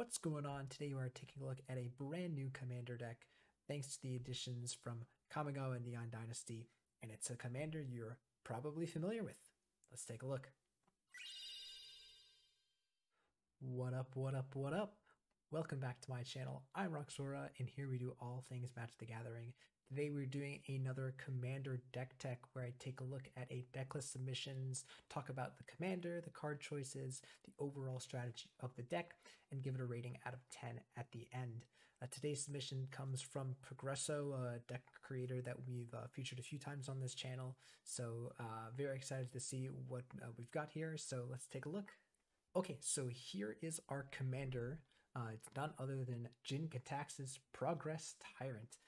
What's going on? Today we are taking a look at a brand new commander deck thanks to the additions from Kamigawa and Neon Dynasty, and it's a commander you're probably familiar with. Let's take a look. What up, what up, what up? Welcome back to my channel. I'm Roxora, and here we do all things Magic the Gathering. Today we're doing another commander deck tech where I take a look at a decklist submissions, talk about the commander, the card choices, the overall strategy of the deck, and give it a rating out of 10 at the end. Today's submission comes from Progresso, a deck creator that we've featured a few times on this channel. So very excited to see what we've got here. So let's take a look. Okay, so here is our commander. It's none other than Jin-Gitaxias Progress Tyrant.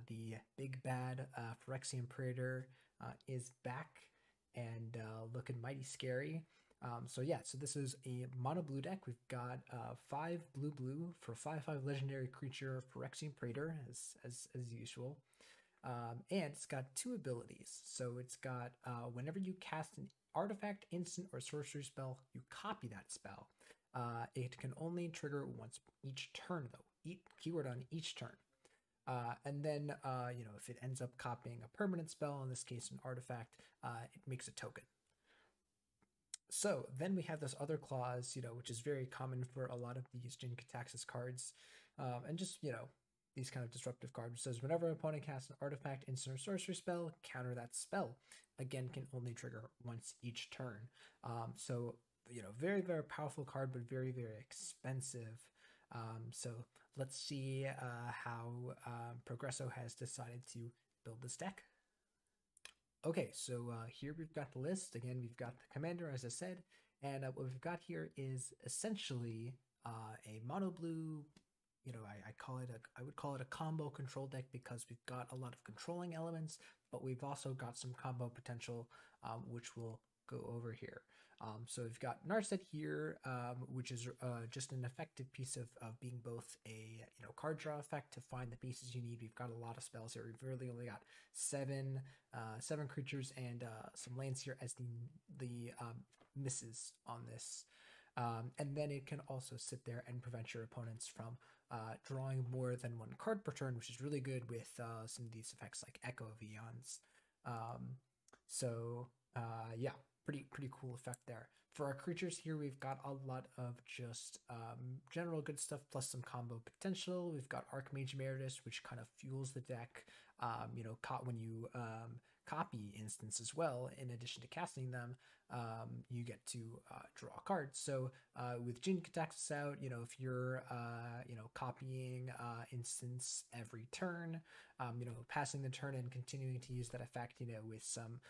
The big bad Phyrexian Preator is back and looking mighty scary. So this is a mono blue deck. We've got 5 blue for 5/5 legendary creature Phyrexian Preator as usual. And it's got 2 abilities. So it's got whenever you cast an artifact, instant, or sorcery spell, you copy that spell. It can only trigger once each turn, though. Keyword on each turn. And then, if it ends up copying a permanent spell, in this case an artifact, it makes a token. So then we have this other clause, which is very common for a lot of these Jin-Gitaxias cards, and just, these kind of disruptive cards. It says whenever an opponent casts an artifact, instant, or sorcery spell, counter that spell. Again, can only trigger once each turn. Very, very powerful card, but very, very expensive. So let's see how Progresso has decided to build this deck. Okay, so here we've got the list. Again, we've got the commander, as I said, and what we've got here is essentially a mono blue. I would call it a combo control deck because we've got a lot of controlling elements, but we've also got some combo potential, which we'll go over here. So we've got Narset here, which is just an effective piece of being both a card draw effect to find the pieces you need. We've got a lot of spells here. We've really only got seven creatures and some lands here as the misses on this. And then it can also sit there and prevent your opponents from drawing more than 1 card per turn, which is really good with some of these effects like Echo of Eons. Pretty cool effect there. For our creatures here, we've got a lot of just general good stuff plus some combo potential. We've got Archmage Emeritus, which kind of fuels the deck. When you copy instants as well, in addition to casting them, you get to draw cards. So with Jin-Gitaxias out, if you're copying instants every turn, passing the turn and continuing to use that effect, with some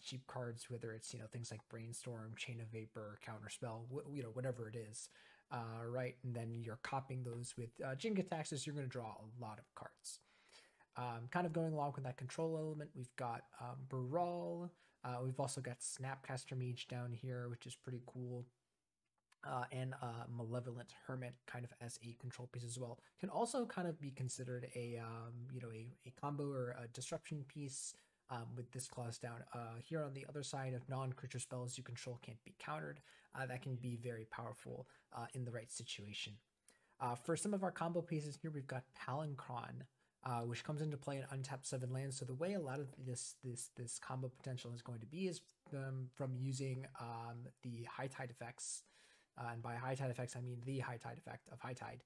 cheap cards, whether it's things like Brainstorm, Chain of Vapor, Counterspell, whatever it is, right? And then you're copying those with Jin-Gitaxias, you're going to draw a lot of cards. Kind of going along with that control element, we've got Baral. We've also got Snapcaster Mage down here, which is pretty cool. And Malevolent Hermit kind of as a control piece as well. Can also kind of be considered a combo or a disruption piece with this clause down here on the other side of non-creature spells you control can't be countered. That can be very powerful in the right situation. For some of our combo pieces here, we've got Palinchron, which comes into play in untapped 7 lands. So the way a lot of this combo potential is going to be is from using the High Tide effects. And by High Tide effects, I mean the High Tide effect of High Tide.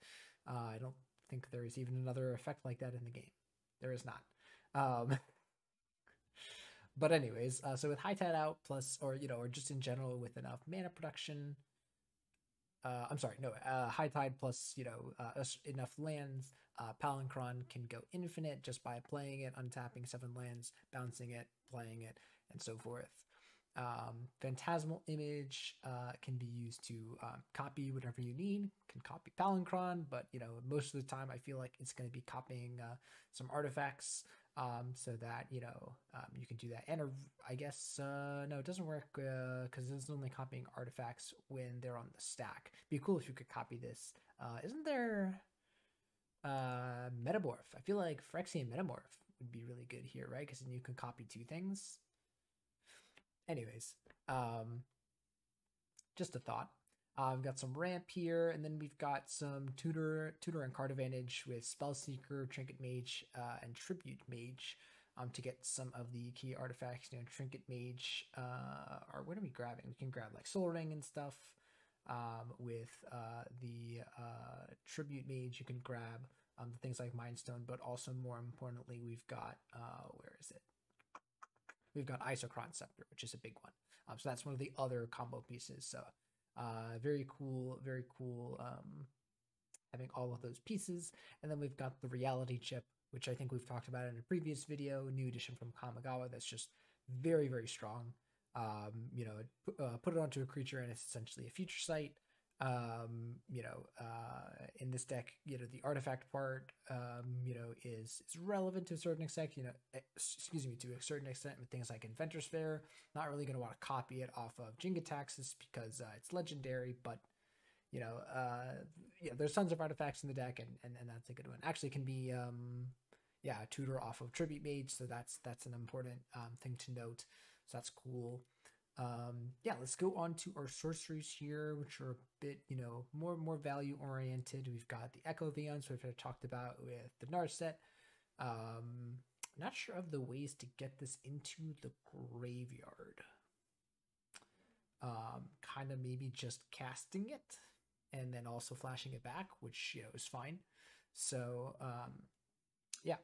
I don't think there is even another effect like that in the game. There is not. But anyways, so with High Tide out plus, or just in general with enough mana production, High Tide plus, enough lands, Palinchron can go infinite just by playing it, untapping 7 lands, bouncing it, playing it, and so forth. Phantasmal Image can be used to copy whatever you need. Can copy Palinchron, but most of the time I feel like it's going to be copying some artifacts, so that you can do that. And I guess no, it doesn't work because it's only copying artifacts when they're on the stack. Be cool if you could copy this. Isn't there Metamorph? I feel like Phyrexian Metamorph would be really good here, right? Because then you can copy 2 things. Anyways, just a thought. We've got some ramp here, and then we've got some tutor and card advantage with Spellseeker, Trinket Mage, and Tribute Mage to get some of the key artifacts. You know, Trinket Mage, or what are we grabbing? We can grab like Soul Ring and stuff. With the Tribute Mage, you can grab things like Mind Stone, but also more importantly, we've got, where is it? We've got Isochron Scepter, which is a big one. So that's one of the other combo pieces. So very cool, very cool having all of those pieces. And then we've got the Reality Chip, which I think we've talked about in a previous video, new edition from Kamigawa that's just very, very strong. You know, put it onto a creature and it's essentially a future sight. You know, in this deck, you know, the artifact part, you know, is relevant to a certain extent, you know, excuse me, to a certain extent with things like Inventor's Fair. Not really going to want to copy it off of Jin-Gitaxias because it's legendary, but, you know, yeah, there's tons of artifacts in the deck and that's a good one. Actually can be, yeah, a tutor off of Tribute Mage, so that's an important thing to note. So that's cool. Yeah, let's go on to our sorceries here, which are a bit, you know, more value oriented. We've got the Echo Vions, which I've talked about with the Narset. Not sure of the ways to get this into the graveyard. Kind of maybe just casting it and then also flashing it back, which, you know, is fine. So yeah.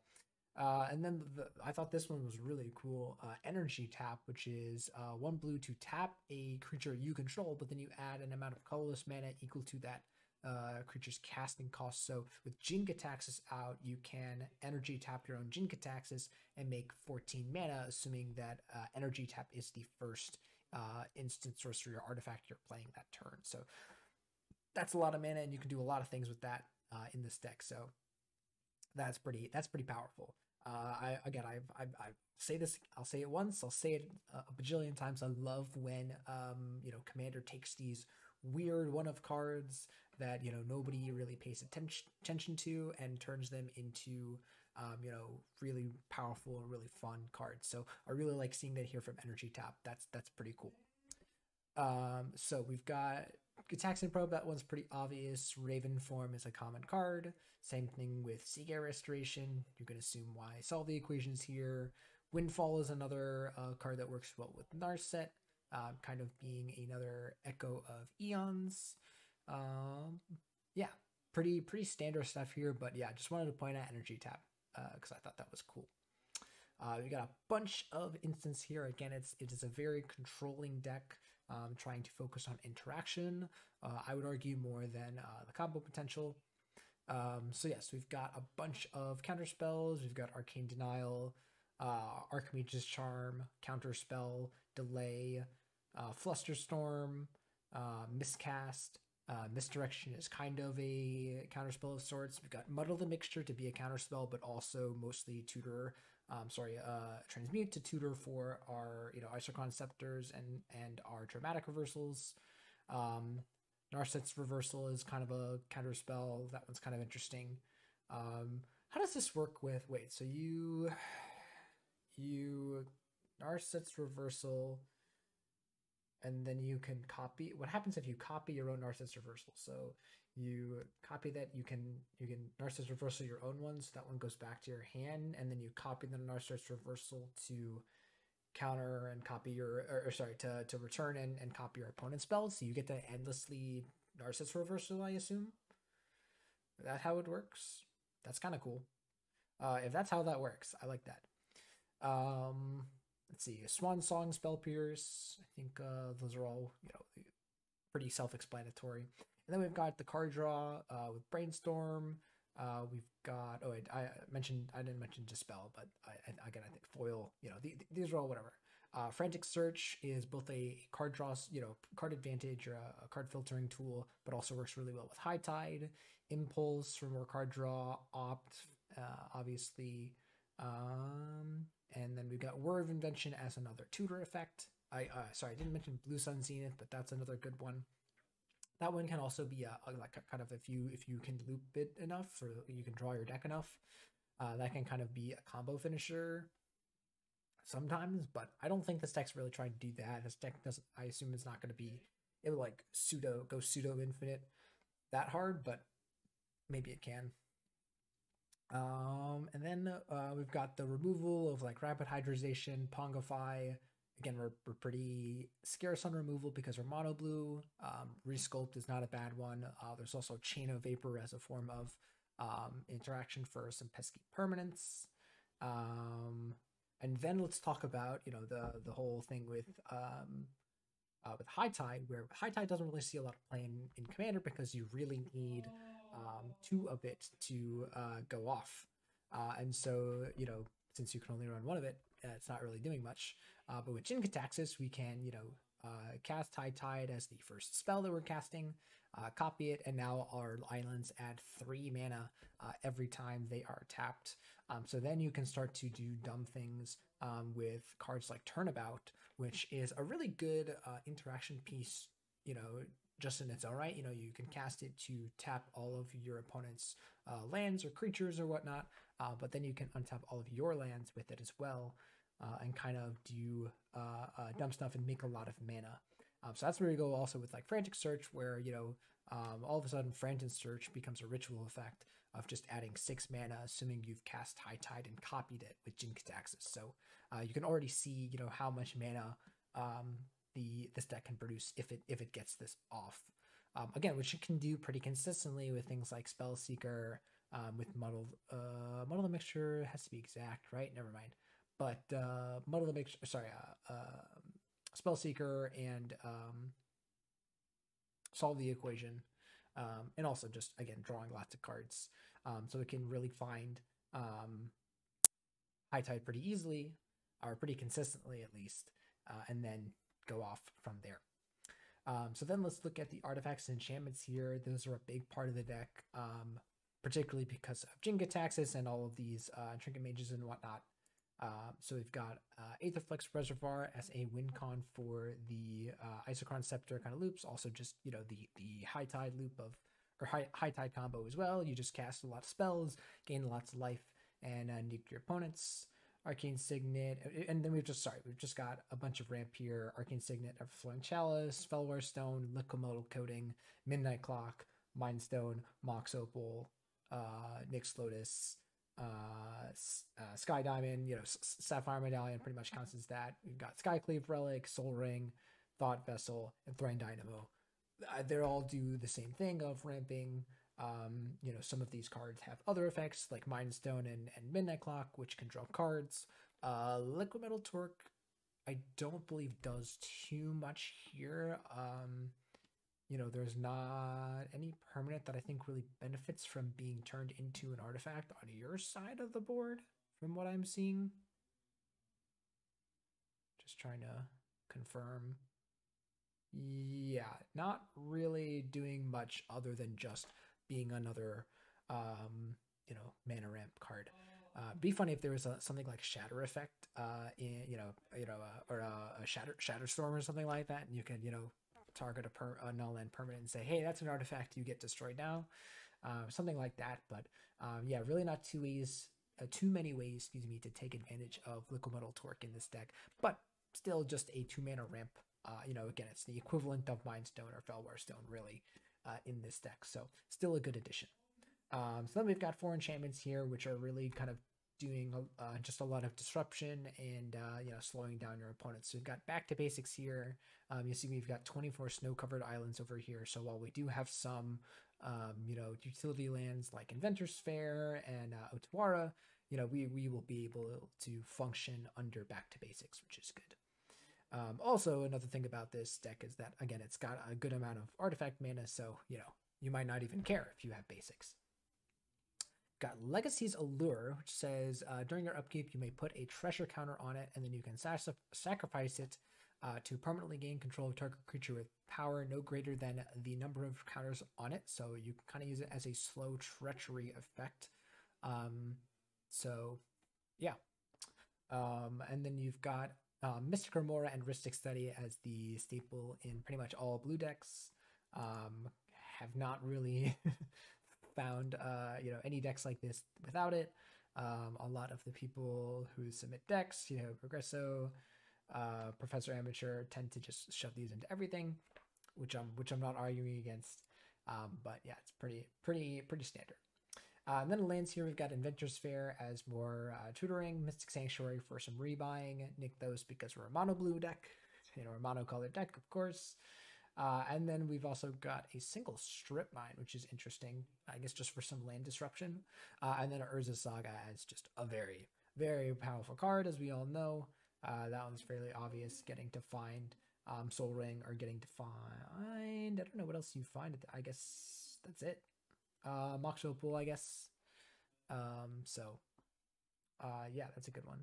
And then I thought this one was really cool. Energy Tap, which is 1 blue to tap a creature you control, but then you add an amount of colorless mana equal to that creature's casting cost. So with Jin-Gitaxias out, you can Energy Tap your own Jin-Gitaxias and make 14 mana, assuming that Energy Tap is the first instant sorcery or artifact you're playing that turn. So that's a lot of mana, and you can do a lot of things with that in this deck. So that's pretty powerful. I say this, I'll say it once, I'll say it a bajillion times. I love when you know, Commander takes these weird one of cards that, you know, nobody really pays attention to and turns them into you know, really powerful and really fun cards. So I really like seeing that here from Energy Tap. That's pretty cool. So we've got Gitaxian Probe, that one's pretty obvious. Raven Form is a common card. Same thing with Seagate Restoration. You can assume why. Solve the equations here. Windfall is another card that works well with Narset, kind of being another echo of Eons. Yeah, pretty standard stuff here, but yeah, just wanted to point out Energy Tap because I thought that was cool. We got a bunch of instants here. Again, it is a very controlling deck, trying to focus on interaction. I would argue more than the combo potential. So yes, we've got a bunch of counter spells. We've got Arcane Denial, Archmage's Charm, Counter Spell, Delay, Flusterstorm, Miscast. Misdirection is kind of a counterspell of sorts. We've got Muddle the Mixture to be a counterspell, but also mostly tutor. Transmute to tutor for our, you know, Isochron Scepters and our Dramatic Reversals. Narset's Reversal is kind of a counterspell. That one's kind of interesting. How does this work with? Wait, so you Narset's Reversal, and then you can copy. What happens if you copy your own Narset's Reversal? So you copy that, you can Narset's Reversal your own one, so that one goes back to your hand, and then you copy the Narset's Reversal to counter and copy your, to return and copy your opponent's spells, so you get to endlessly Narset's Reversal, I assume. Is that how it works? That's kind of cool. If that's how that works, I like that. Let's see, Swan Song, Spell Pierce. I think those are all, you know, pretty self-explanatory. And then we've got the card draw with Brainstorm. We've got, I didn't mention Dispel, but again, I think Foil, you know, these are all whatever. Frantic Search is both a card draw, you know, card advantage or a card filtering tool, but also works really well with High Tide. Impulse for more card draw. Opt, obviously. And then we've got War of Invention as another tutor effect. I didn't mention Blue Sun Zenith, but that's another good one. That one can also be like kind of, if you can loop it enough, or you can draw your deck enough, that can kind of be a combo finisher sometimes. But I don't think this deck's really trying to do that. This deck doesn't. I assume it's not going to be it would like go pseudo infinite that hard, but maybe it can. And then we've got the removal of like rapid hydrazation, Pongify. Again, we're pretty scarce on removal because we're mono blue. Resculpt is not a bad one. There's also Chain of Vapor as a form of interaction for some pesky permanents. And then let's talk about the whole thing with High Tide, where High Tide doesn't really see a lot of play in Commander because you really need two of it to go off. And so, since you can only run one of it, it's not really doing much. But with Jin-Gitaxias, we can, cast High Tide as the first spell that we're casting, copy it, and now our islands add 3 mana every time they are tapped. So then you can start to do dumb things with cards like Turnabout, which is a really good interaction piece, just in its own right. You can cast it to tap all of your opponent's lands or creatures or whatnot, but then you can untap all of your lands with it as well, and kind of do dumb stuff and make a lot of mana. So that's where we go also with like Frantic Search, where, all of a sudden Frantic Search becomes a ritual effect of just adding 6 mana, assuming you've cast High Tide and copied it with Jin-Gitaxias. So you can already see, how much mana this deck can produce if it gets this off. Again, which it can do pretty consistently with things like Spellseeker, with Muddle the Mixture has to be exact, right? Never mind. But Muddle the Mixture, sorry, Spellseeker and Solve the Equation, and also just, again, drawing lots of cards. So it can really find High Tide pretty easily, or pretty consistently at least, and then go off from there. So then let's look at the artifacts and enchantments here. Those are a big part of the deck, particularly because of Jin-Gitaxias and all of these trinket mages and whatnot. So we've got Aetherflux Reservoir as a win con for the Isochron Scepter kind of loops. Also just, the High Tide loop or high Tide combo as well. You just cast a lot of spells, gain lots of life, and nuke your opponents. Arcane Signet, and then we've just got a bunch of ramp here. Arcane Signet, Everflowing Chalice, Fellware Stone, Liquimodal Coating, Midnight Clock, Mind Stone, Mox Opal, Nyx Lotus, Sky Diamond, Sapphire Medallion pretty much counts as that. We've got Skycleave Relic, Soul Ring, Thought Vessel, and Thrain Dynamo. They all do the same thing of ramping. Some of these cards have other effects like Mind Stone and Midnight Clock, which can draw cards. Liquid Metal Torque, I don't believe does too much here. There's not any permanent that I think really benefits from being turned into an artifact on your side of the board, from what I'm seeing. Just trying to confirm. Yeah, not really doing much other than just being another, mana ramp card. Be funny if there was something like Shatter Effect, or a Shatter Storm or something like that, and you can, target a null and permanent and say, hey, that's an artifact, you get destroyed now, something like that. But yeah, really not too many ways, to take advantage of Liquid Metal Torque in this deck, but still just a 2 mana ramp. Again, it's the equivalent of Mind Stone or Fellware Stone, really, in this deck. So still a good addition. So then we've got 4 enchantments here, which are really kind of doing just a lot of disruption and slowing down your opponents. So we've got Back to Basics here. You see we've got 24 snow-covered islands over here. So while we do have some utility lands like Inventor's Fair and Otawara, we will be able to function under Back to Basics, which is good. Also, another thing about this deck is that, again, it's got a good amount of artifact mana, so, you might not even care if you have basics. Got Legacy's Allure, which says, during your upkeep, you may put a treasure counter on it, and then you can sacrifice it to permanently gain control of target creature with power no greater than the number of counters on it, so you can kind of use it as a slow treachery effect. So, yeah. And then you've got Mystic Remora and Rhystic Study as the staple in pretty much all blue decks. Have not really found any decks like this without it. A lot of the people who submit decks, Progresso, Professor Amateur, tend to just shove these into everything. which I'm not arguing against. But yeah, it's pretty standard. And then lands here, we've got Inventor's Fair as more tutoring, Mystic Sanctuary for some rebuying, Nykthos because we're a mono blue deck, a mono colored deck, of course. And then we've also got a single Strip Mine, which is interesting, I guess just for some land disruption. And then Urza Saga as just a very, very powerful card, as we all know. That one's fairly obvious, getting to find Soul Ring or getting to find, I don't know what else you find. I guess that's it. Mox Opal, I guess. Yeah, that's a good one.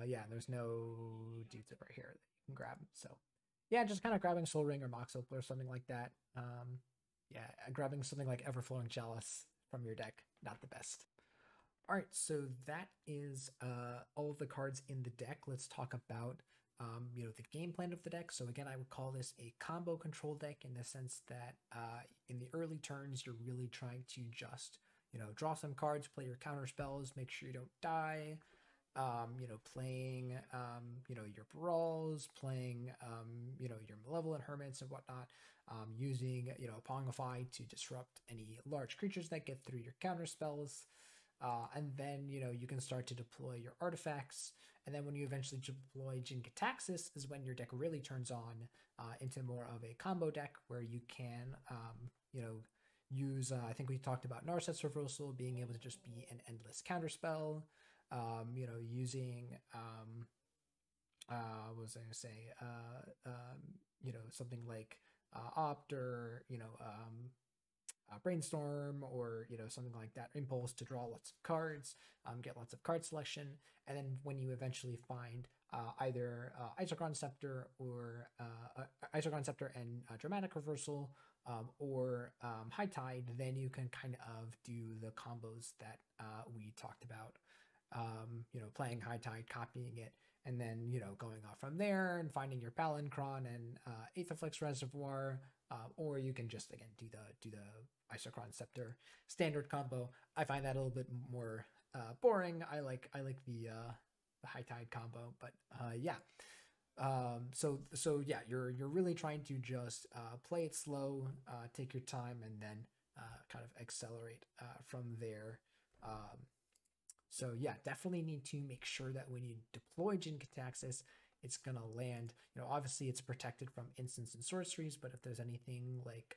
Yeah, there's no dudes over here that you can grab. So yeah, just kind of grabbing Soul Ring or Mox Opal or something like that. Yeah, grabbing something like Everflowing Chalice from your deck, not the best. All right, so that is all of the cards in the deck. Let's talk about the game plan of the deck. So again, I would call this a combo control deck in the sense that in the early turns, you're really trying to just draw some cards, play your counter spells, make sure you don't die. Playing your brawls, playing your malevolent hermits and whatnot, using Pongify to disrupt any large creatures that get through your counter spells. And then, you can start to deploy your artifacts. And then when you eventually deploy Jin-Gitaxias is when your deck really turns on into more of a combo deck where you can, use, I think we talked about Narset's Reversal being able to just be an endless counterspell, using, what was I going to say, something like Opt or, Brainstorm or something like that, Impulse to draw lots of cards, get lots of card selection, and then when you eventually find either Isochron Scepter or Isochron Scepter and Dramatic Reversal or High Tide, then you can kind of do the combos that we talked about. Playing High Tide, copying it, and then going off from there and finding your Palancron and Aetherflux Reservoir, or you can just again do the Isochron Scepter standard combo. I find that a little bit more boring. I like the High Tide combo, but yeah. So yeah, you're really trying to just play it slow, take your time, and then kind of accelerate from there. So yeah, definitely need to make sure that when you deploy Jin-Gitaxias, it's going to land, obviously it's protected from instants and sorceries, but if there's anything like,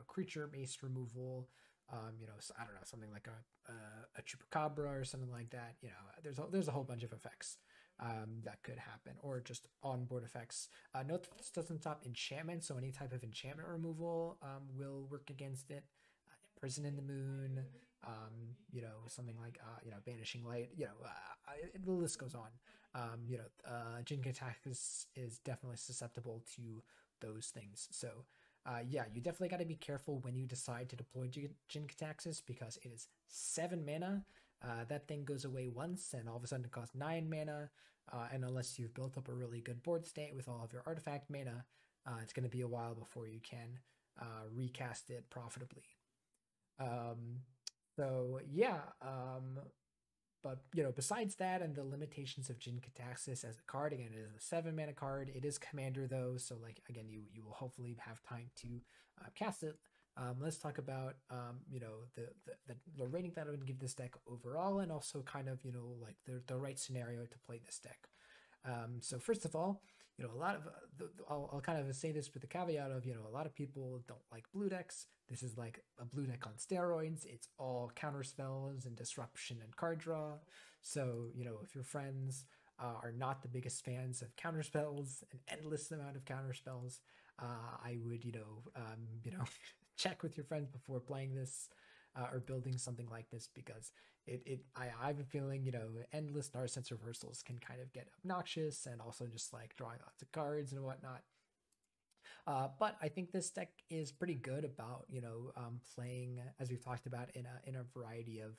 creature-based removal, I don't know, something like a Chupacabra or something like that, there's a whole bunch of effects that could happen, or just onboard effects. Note this doesn't stop enchantment, so any type of enchantment removal will work against it. Prison in the Moon, something like, Banishing Light, the list goes on. Jin-Gitaxias is definitely susceptible to those things. So, yeah, you definitely got to be careful when you decide to deploy Jin-Gitaxias because it is 7 mana. That thing goes away once and all of a sudden it costs 9 mana. And unless you've built up a really good board state with all of your artifact mana, it's going to be a while before you can recast it profitably. So yeah, but besides that and the limitations of Jin-Gitaxias as a card, again, it is a 7 mana card. It is commander though, so like again, you will hopefully have time to cast it. Let's talk about the rating that I would give this deck overall, and also kind of like the right scenario to play this deck. So first of all, a lot of I'll kind of say this with the caveat of a lot of people don't like blue decks. This is like a blue deck on steroids. It's all counter spells and disruption and card draw. So if your friends are not the biggest fans of counter spells, an endless amount of counter spells, I would check with your friends before playing this. Or building something like this, because I have a feeling endless Narset's reversals can kind of get obnoxious, and also just like drawing lots of cards and whatnot. But I think this deck is pretty good about playing, as we've talked about, in a variety of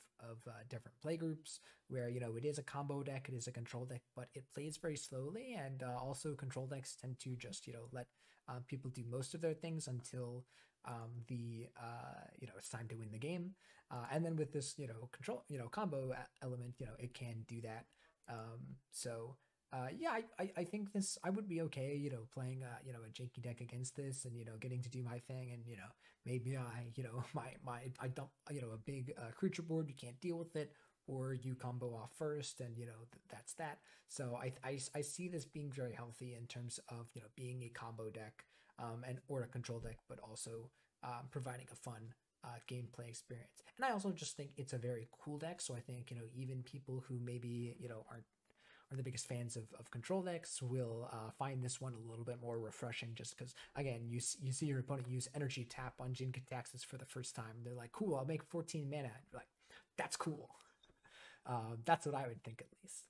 different play groups, where it is a combo deck, it is a control deck, but it plays very slowly, and also control decks tend to just let people do most of their things until it's time to win the game, and then with this control combo element, it can do that. So Yeah, I think this, I would be okay, playing a janky deck against this, and getting to do my thing, and maybe I I dump a big creature board, you can't deal with it, or you combo off first, and that's that. So I see this being very healthy in terms of being a combo deck, and or a control deck, but also providing a fun gameplay experience. And I also just think it's a very cool deck. So I think even people who maybe aren't are the biggest fans of control decks will find this one a little bit more refreshing, just because, again, you see your opponent use energy tap on Jin-Gitaxias for the first time. They're like, cool, I'll make 14 mana. You're like, that's cool. That's what I would think, at least.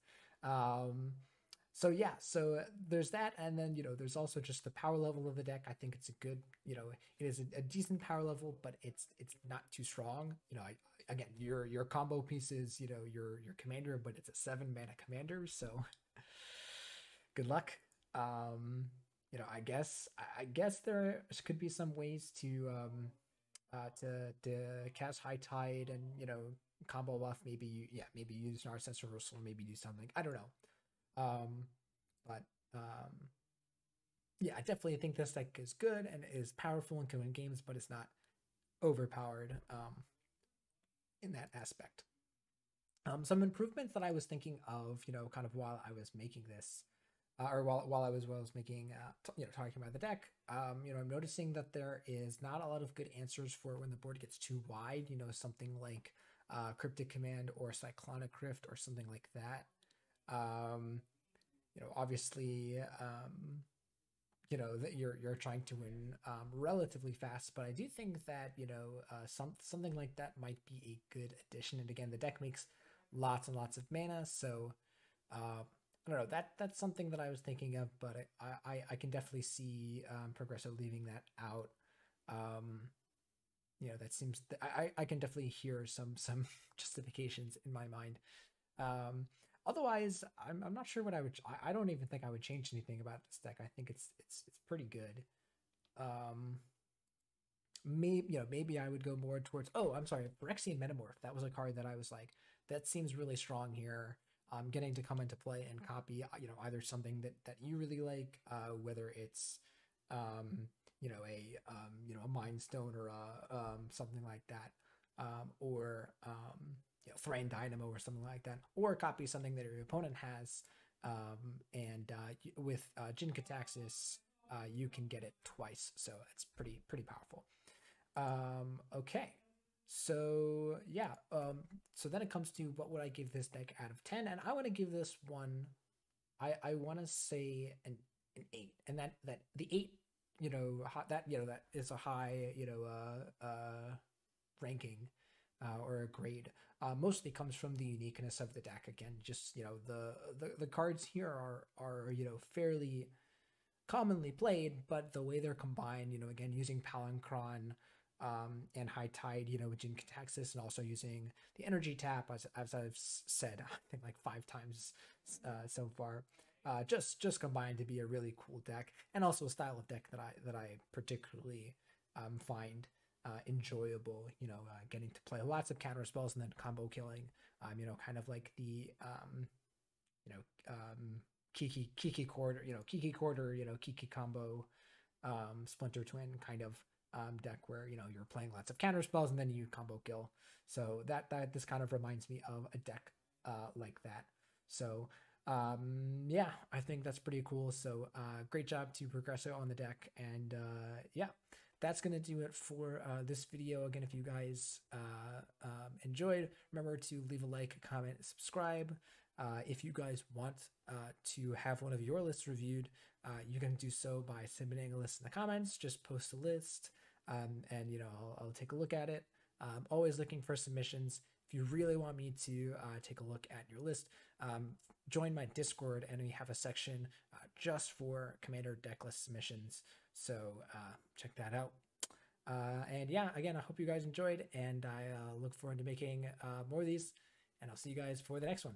So yeah, so there's that, and then there's also just the power level of the deck. I think it's a good, it is a decent power level, but it's not too strong. Again, your combo piece is your commander, but it's a 7-mana commander, so good luck. I guess there could be some ways to cast High Tide and combo off. Maybe use Narsense Reversal, or maybe do something. I don't know. Um, but yeah, I definitely think this deck is good and is powerful and can win games, but it's not overpowered in that aspect. Some improvements that I was thinking of, kind of while I was making this, or while I was making, talking about the deck, I'm noticing that there is not a lot of good answers for when the board gets too wide. Something like Cryptic Command or Cyclonic Rift or something like that. Obviously, that you're trying to win relatively fast, but I do think that something like that might be a good addition. And again, the deck makes lots and lots of mana, so I don't know, that's something that I was thinking of, but I can definitely see Progresso leaving that out. That seems I can definitely hear some justifications in my mind. Otherwise, I'm not sure what I would. I don't even think I would change anything about this deck. I think it's pretty good. Maybe I would go more towards. Oh, I'm sorry, Phyrexian Metamorph. That was a card that I was like, that seems really strong here. Getting to come into play and copy, either something that you really like, whether it's a Mind Stone or something like that, or Thran Dynamo or something like that, or copy something that your opponent has, and with Jin-Gitaxias, you can get it twice, so it's pretty powerful. Okay, so yeah, so then it comes to what would I give this deck out of 10, and I want to give this one, I want to say an 8, and that the 8, that is a high ranking, or a grade, mostly comes from the uniqueness of the deck. Again, just the cards here are fairly commonly played, but the way they're combined, again, using Palinchron and High Tide, with Jin-Gitaxias, and also using the energy tap, as I've said, I think like 5 times so far, just combined to be a really cool deck, and also a style of deck that I particularly find enjoyable. Getting to play lots of counter spells and then combo killing. Kind of like the Kiki Quarter, Kiki combo, Splinter Twin kind of deck where you're playing lots of counter spells and then you combo kill. So that this kind of reminds me of a deck like that. So yeah, I think that's pretty cool. So great job to Progresso on the deck, and yeah, that's gonna do it for this video. Again, if you guys enjoyed, remember to leave a like, comment, subscribe. If you guys want to have one of your lists reviewed, you can do so by submitting a list in the comments. Just post a list, and I'll take a look at it. Always looking for submissions. If you really want me to take a look at your list, join my Discord, and we have a section just for Commander deck list submissions. So check that out. And yeah, again, I hope you guys enjoyed, and I look forward to making more of these, and I'll see you guys for the next one.